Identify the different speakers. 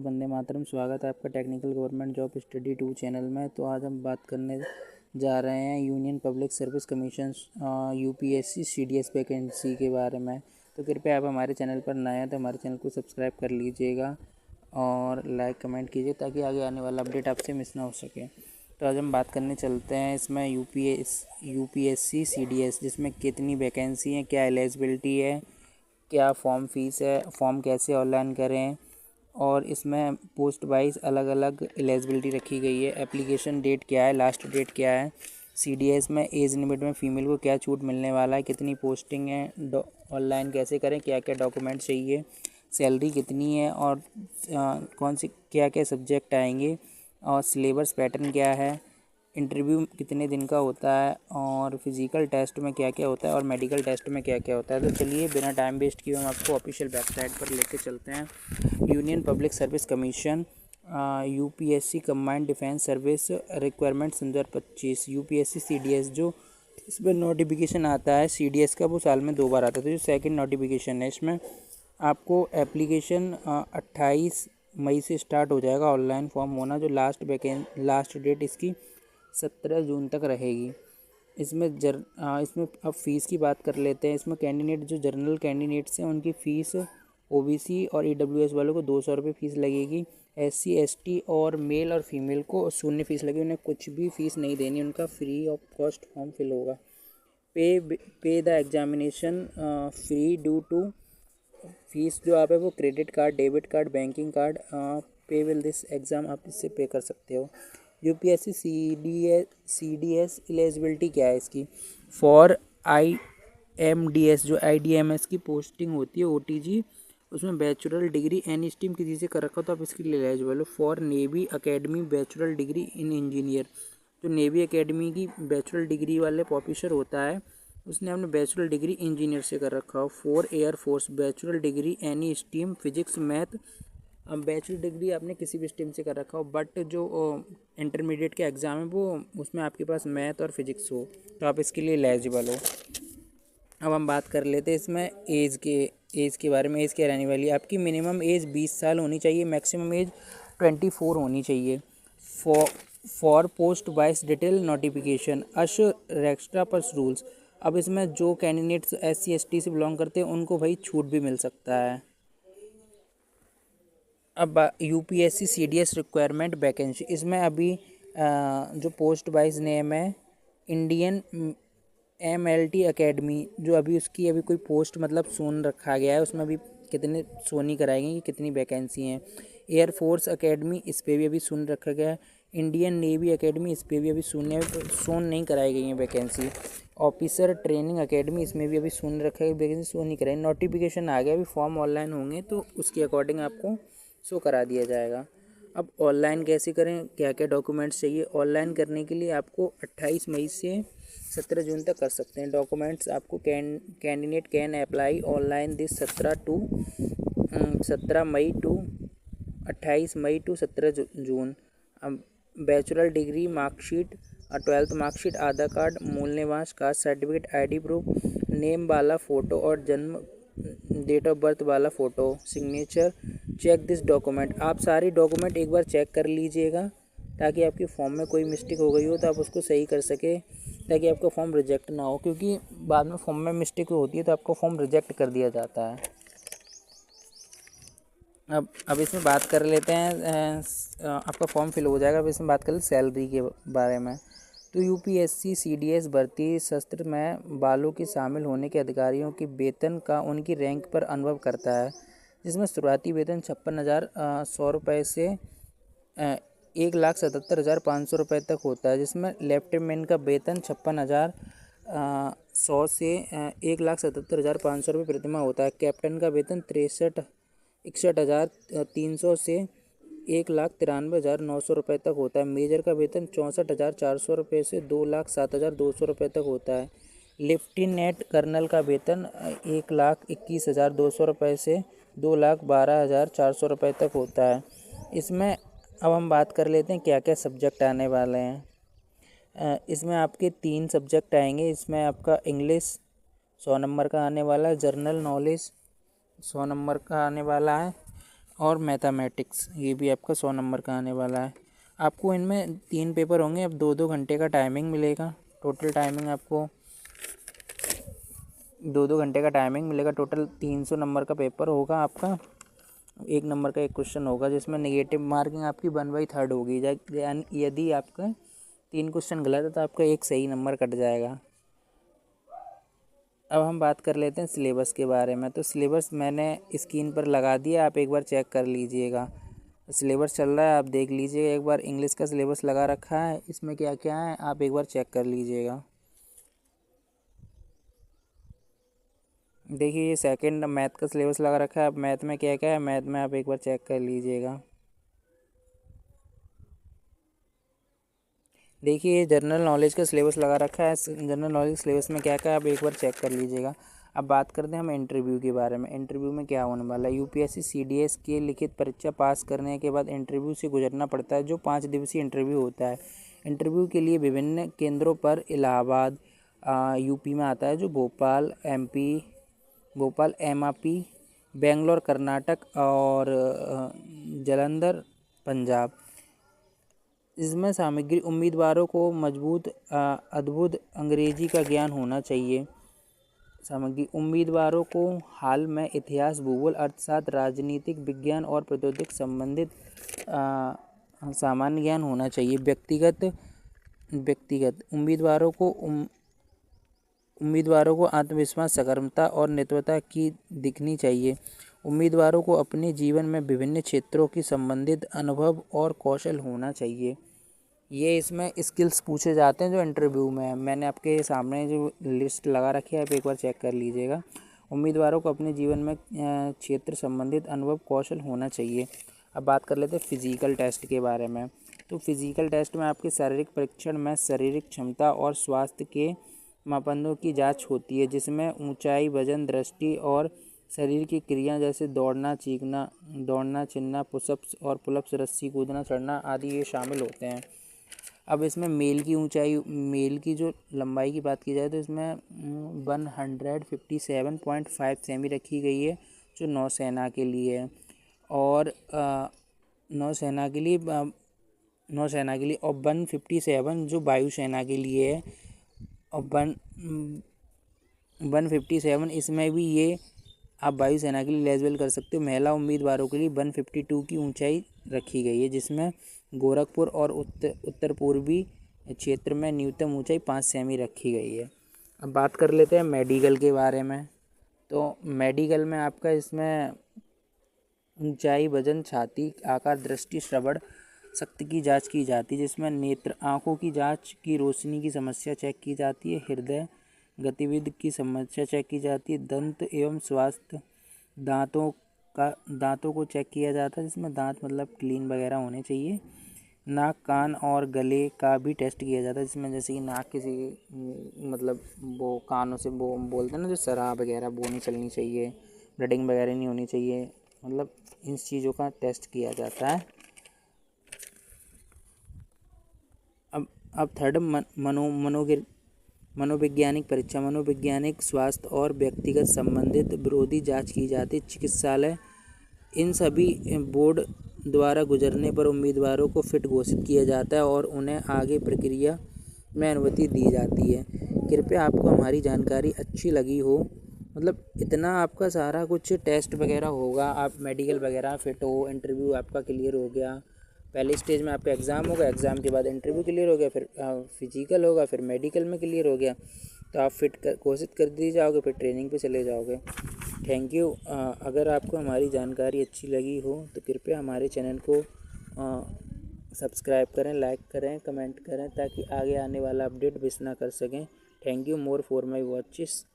Speaker 1: वंदे मातरम। स्वागत है आपका technical government job study 2 channel में। तो आज हम बात करने जा रहे हैं union public service commission UPSC CDS vacancy के बारे में। तो कृपया आप हमारे चैनल पर नए हैं तो हमारे चैनल को सब्सक्राइब कर लीजिएगा और लाइक कमेंट कीजिए ताकि आगे आने वाला अपडेट आपसे मिस ना हो सके। तो आज हम बात करने चलते हैं इसमें यूपीएससी सीडीएस, जिसमें कितनी वैकेंसी है, क्या एलिजिबिलिटी है, क्या फॉर्म फीस है, फॉर्म कैसे ऑनलाइन करें, और इसमें पोस्ट वाइज अलग अलग एलिजिबिलिटी रखी गई है। एप्लीकेशन डेट क्या है, लास्ट डेट क्या है, सीडीएस में एज लिमिट में फ़ीमेल को क्या छूट मिलने वाला है, कितनी पोस्टिंग है, ऑनलाइन कैसे करें, क्या क्या डॉक्यूमेंट चाहिए, सैलरी कितनी है, और कौन से क्या क्या सब्जेक्ट आएंगे, और सिलेबस पैटर्न क्या है, इंटरव्यू कितने दिन का होता है, और फिज़िकल टेस्ट में क्या क्या होता है, और मेडिकल टेस्ट में क्या क्या होता है। तो चलिए बिना टाइम वेस्ट किए हम आपको ऑफिशियल वेबसाइट पर लेके चलते हैं। Union public service commission UPSC combined defence service requirement संदर्भ 25 यूपीएससी सीडीएस। जो इसमें नोटिफिकेशन आता है सीडीएस का वो साल में 2 बार आता है। तो जो सेकंड नोटिफिकेशन है इसमें आपको एप्लीकेशन 28 मई से स्टार्ट हो जाएगा ऑनलाइन फॉर्म होना। जो लास्ट डेट इसकी 17 जून तक रहेगी। इसमें इसमें अब फ़ीस की बात कर लेते हैं। इसमें कैंडिडेट जो जनरल कैंडिडेट्स हैं उनकी फ़ीस ओबीसी और ईडब्ल्यूएस वालों को 200 रुपये फ़ीस लगेगी। एससी एसटी और मेल और फीमेल को शून्य फ़ीस लगेगी। उन्हें कुछ भी फ़ीस नहीं देनी, उनका free of cost form fill होगा। Pay the examination free due to fees जो आप है वो credit card, debit card, banking card पे विल दिस एग्ज़ाम आप इससे पे कर सकते हो। यूपीएससी सीडीएस एलिजिबिलिटी क्या है इसकी? फॉर आईएमडीएस जो आईडीएमएस की पोस्टिंग होती है ओटीजी, उसमें बैचलर डिग्री एनी स्ट्रीम किसी से कर रखा हो तो आप इसके लिए एलिजिबल हो। For navy academy bachelor degree in engineer, जो नेवी एकेडमी की बैचलर डिग्री वाले ऑफिसर होता है उसने अपने बैचलर डिग्री इंजीनियर से कर रखा हो। For air force bachelor degree any stream physics math, bachelor degree आपने किसी भी स्ट्रीम से कर रखा हो बट जो इंटरमीडिएट के एग्ज़ाम है वो उसमें आपके पास मैथ और फिजिक्स हो तो आप इसके लिए एलिजिबल हो। अब हम बात कर लेते हैं इसमें एज के बारे में। एज क्या रहने वाली है आपकी? मिनिमम एज 20 साल होनी चाहिए, मैक्सिमम एज 24 होनी चाहिए। For post wise detail notification अश रेक्स्ट्रा पर रूल्स। अब इसमें जो कैंडिडेट्स SC ST से बिलोंग करते हैं उनको भाई छूट भी मिल सकता है। अब यूपीएससी सीडीएस रिक्वायरमेंट वैकेंसी, इसमें अभी जो पोस्ट वाइज नेम है इंडियन MLT एकेडमी, जो अभी उसकी अभी कोई पोस्ट मतलब सुन रखा गया है, उसमें अभी कितने सोनी कराएंगे कि कितनी वैकेंसी हैं। एयरफोर्स एकेडमी इस पर भी अभी सुन रखा गया है। इंडियन नेवी एकेडमी इस पर भी अभी सुन नहीं कराई गई है वैकेंसी। ऑफिसर ट्रेनिंग एकेडमी इसमें भी अभी सुन रखा है वैकेंसी, सुन नहीं कराई। नोटिफिकेशन आ गया, अभी फॉर्म ऑनलाइन होंगे तो उसके अकॉर्डिंग आपको शो करा दिया जाएगा। अब ऑनलाइन कैसे करें, क्या क्या डॉक्यूमेंट्स चाहिए? ऑनलाइन करने के लिए आपको 28 मई से 17 जून तक कर सकते हैं। डॉक्यूमेंट्स आपको candidate can apply online this 17 May to 28 May to 17 June. Bachelor degree marksheet, 12th marksheet, Aadhaar card, मूल निवास, caste certificate, ID proof, name वाला फ़ोटो और जन्म डेट ऑफ बर्थ वाला photo, signature. Check this document, आप सारी document एक बार check कर लीजिएगा ताकि आपके फॉर्म में कोई मिस्टेक हो गई हो तो आप उसको सही कर सके, ताकि आपका फॉर्म रिजेक्ट ना हो, क्योंकि बाद में फॉर्म में मिस्टेक होती है तो आपका फॉर्म रिजेक्ट कर दिया जाता है। अब इसमें बात कर लेते हैं आपका फॉर्म फिल हो जाएगा। अब इसमें बात कर लेते सैलरी के बारे में। तो यूपीएससी सीडीएस भर्ती सत्र में बालों के शामिल होने के अधिकारियों के वेतन का उनकी रैंक पर अनुभव करता है, जिसमें शुरुआती वेतन 56,100 रुपये से 1,77,500 रुपये तक होता है, जिसमें लेफ्टिनेंट का वेतन 56,100 से 1,77,500 रुपये प्रतिमाह होता है। कैप्टन का वेतन 61,300 से 1,93,900 रुपये तक होता है। मेजर का वेतन 64,400 रुपये से 2,07,200 रुपये तक होता है। लेफ्टिनेंट कर्नल का वेतन 1,21,200 रुपये से 2,12,400 रुपये तक होता है। इसमें अब हम बात कर लेते हैं क्या क्या सब्जेक्ट आने वाले हैं। इसमें आपके 3 सब्जेक्ट आएंगे। इसमें आपका इंग्लिश 100 नंबर का आने वाला है, जनरल नॉलेज 100 नंबर का आने वाला है, और मैथमेटिक्स, ये भी आपका 100 नंबर का आने वाला है। आपको इनमें 3 पेपर होंगे। अब 2-2 घंटे का टाइमिंग मिलेगा। टोटल टाइमिंग आपको 2-2 घंटे का टाइमिंग मिलेगा। टोटल 300 नंबर का पेपर होगा आपका। 1 नंबर का एक क्वेश्चन होगा जिसमें नेगेटिव मार्किंग आपकी 1/3 होगी। यानी यदि आपका 3 क्वेश्चन गलत है तो आपका 1 सही नंबर कट जाएगा। अब हम बात कर लेते हैं सिलेबस के बारे में। तो सिलेबस मैंने स्क्रीन पर लगा दिया, आप एक बार चेक कर लीजिएगा। सिलेबस चल रहा है, आप देख लीजिएगा एक बार। इंग्लिश का सिलेबस लगा रखा है, इसमें क्या क्या है आप एक बार चेक कर लीजिएगा। देखिए ये सेकंड मैथ का सिलेबस लगा रखा है। अब मैथ में क्या क्या है, मैथ में आप एक बार चेक कर लीजिएगा। देखिए ये जनरल नॉलेज का सिलेबस लगा रखा है। जनरल नॉलेज सिलेबस में क्या क्या है आप एक बार चेक कर लीजिएगा। अब बात करते हैं हम इंटरव्यू के बारे में। इंटरव्यू में क्या होने वाला है, यूपीएससी सीडीएस की लिखित परीक्षा पास करने के बाद इंटरव्यू से गुजरना पड़ता है, जो 5 दिवसीय इंटरव्यू होता है। इंटरव्यू के लिए विभिन्न केंद्रों पर इलाहाबाद यूपी में आता है, जो भोपाल एमपी, बेंगलोर कर्नाटक और जालंधर पंजाब। इसमें सामग्री उम्मीदवारों को मजबूत अद्भुत अंग्रेजी का ज्ञान होना चाहिए। सामग्री उम्मीदवारों को हाल में इतिहास, भूगोल, अर्थशास्त्र, राजनीतिक विज्ञान और प्रौद्योगिक संबंधित सामान्य ज्ञान होना चाहिए। व्यक्तिगत उम्मीदवारों को आत्मविश्वास, सकारात्मकता और नेतृत्व की दिखनी चाहिए। उम्मीदवारों को अपने जीवन में विभिन्न क्षेत्रों की संबंधित अनुभव और कौशल होना चाहिए। ये इसमें स्किल्स पूछे जाते हैं जो इंटरव्यू में है। मैंने आपके सामने जो लिस्ट लगा रखी है आप एक बार चेक कर लीजिएगा। उम्मीदवारों को अपने जीवन में क्षेत्र संबंधित अनुभव कौशल होना चाहिए। अब बात कर लेते हैं फिजिकल टेस्ट के बारे में। तो फिजिकल टेस्ट में आपके शारीरिक परीक्षण में शारीरिक क्षमता और स्वास्थ्य के मापदंडों की जांच होती है, जिसमें ऊंचाई, वजन, दृष्टि और शरीर की क्रिया जैसे दौड़ना, चीखना, पुशअप्स और पुलअप्स, रस्सी कूदना, चढ़ना आदि ये शामिल होते हैं। अब इसमें मेल की जो लंबाई की बात की जाए तो इसमें 157.5 सेमी रखी गई है, जो नौसेना के लिए है। और नौसेना के लिए और 157 जो वायुसेना के लिए है। और 157 इसमें भी ये आप वायुसेना के लिए एलिजिबल कर सकते हो। महिला उम्मीदवारों के लिए 152 की ऊंचाई रखी गई है, जिसमें गोरखपुर और उत्तर पूर्वी क्षेत्र में न्यूनतम ऊंचाई 5 सेमी रखी गई है। अब बात कर लेते हैं मेडिकल के बारे में। तो मेडिकल में आपका इसमें ऊंचाई, वजन, छाती आकार, दृष्टि, श्रवण शक्ति की जांच की जाती है, जिसमें नेत्र, आँखों की जांच की रोशनी की समस्या चेक की जाती है। हृदय गतिविधि की समस्या चेक की जाती है। दंत एवं स्वास्थ्य दांतों को चेक किया जाता है, जिसमें दांत मतलब क्लीन वगैरह होने चाहिए। नाक, कान और गले का भी टेस्ट किया जाता है, जिसमें जैसे कि नाक किसी मतलब वो कानों से वो बोलते हैं ना, जो शराब वगैरह वो नहीं चलनी चाहिए, ब्लीडिंग वगैरह नहीं होनी चाहिए, मतलब इन चीज़ों का टेस्ट किया जाता है। अब थर्ड मनोवैज्ञानिक परीक्षा। मनोवैज्ञानिक स्वास्थ्य और व्यक्तिगत संबंधित विरोधी जांच की जाती है। चिकित्सालय इन सभी बोर्ड द्वारा गुजरने पर उम्मीदवारों को फिट घोषित किया जाता है और उन्हें आगे प्रक्रिया में अनुमति दी जाती है। कृपया आपको हमारी जानकारी अच्छी लगी हो, मतलब इतना आपका सारा कुछ टेस्ट वगैरह होगा, आप मेडिकल वगैरह फिट हो, इंटरव्यू आपका क्लियर हो गया। पहले स्टेज में आपका एग्ज़ाम होगा, एग्ज़ाम के बाद इंटरव्यू क्लियर हो गया, फिर फिजिकल होगा, फिर मेडिकल में क्लियर हो गया तो आप फिट घोषित कर दिए जाओगे, फिर ट्रेनिंग पे चले जाओगे। Thank you. अगर आपको हमारी जानकारी अच्छी लगी हो तो कृपया हमारे चैनल को सब्सक्राइब करें, लाइक करें, कमेंट करें, ताकि आगे आने वाला अपडेट मिस ना कर सकें। Thank you more for my watches.